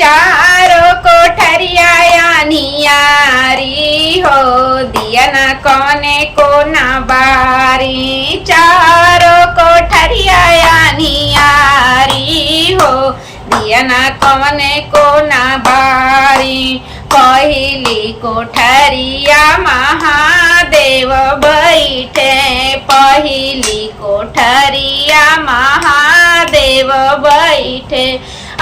चारों कोठरिया नियारी हो दिया न कौने को ना बारी। चारों कोठरिया नियारी हो दिया न कौने को ना बारी। पहली कोठरिया महादेव बैठे, पहली कोठरिया महादेव बैठे।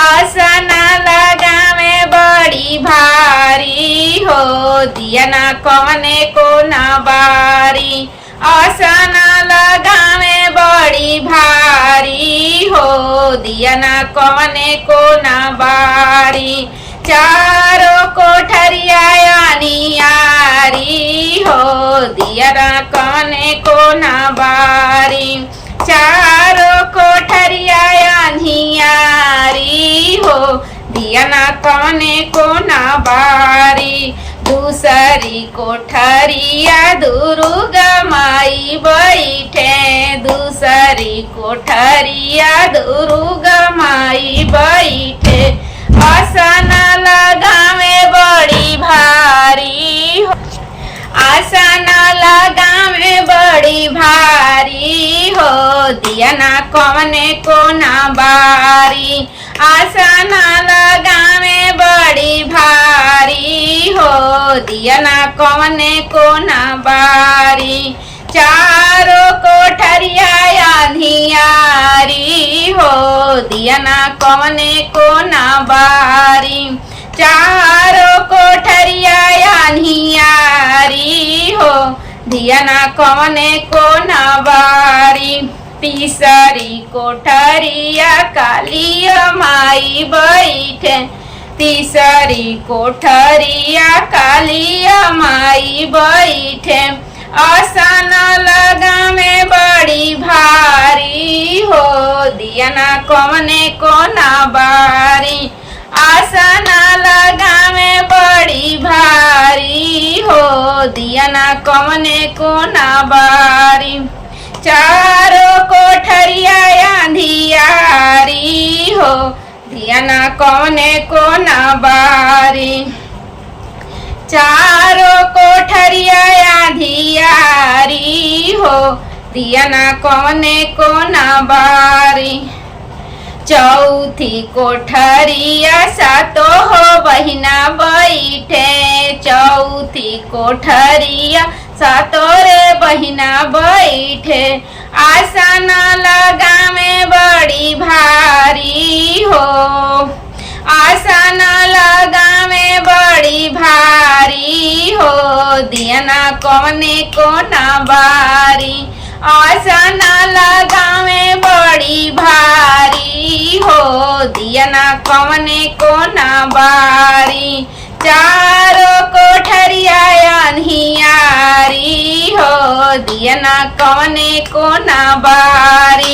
आसन लगावे बड़ी भारी हो दिया न कौने को ना बारी। आसन लगावे बड़ी भारी हो दिया न कौने को ना बारी। चारों कोठरिया नियारी हो दिया न कौने को ना बारी। चारों कोठरिया नियारी हो दिया न कौने को ना बारी। दूसरी कोठरिया दुर्गा माई बैठे, दूसरी कोठरिया दुर्गा माई बैठे। आसन लगावे बड़ी भारी, आसन लगावे बड़ी भारी हो दिया न कौने को ना बारी। आसन लगावे बड़ी भारी हो दिया न कौने को ना बारी। चारों कोठरिया नियारी हो दिया न कौने को ना बारी। चारों कोठरिया नियारी हो दिया न कौने को ना बारी। तीसरी कोठरिया काली माई बैठे, तीसरी कोठरिया काली माई बैठे। आसन लगावे बड़ी भारी हो दिया न कौने को ना बारी। आसन लगावे बड़ी भारी हो दिया न कौने को ना बारी। चारों कोठरिया नियारी हो दिया न कौने को ना बारी। चारों कोठरिया नियारी हो दिया न कौने को ना बारी। चौथी कोठरिया सातो हो बहिना बैठे, चौथी कोठरिया सातो रे बहिना बैठे। आसन लगावे बड़ी भारी हो, आसन लगावे बड़ी भारी हो दिया न कौने को ना बारी। आसन लगावे बड़ी भारी हो दिया न कौने को ना बारी। चारों कोठरिया नियारी हो दिया न कौने को ना बारी।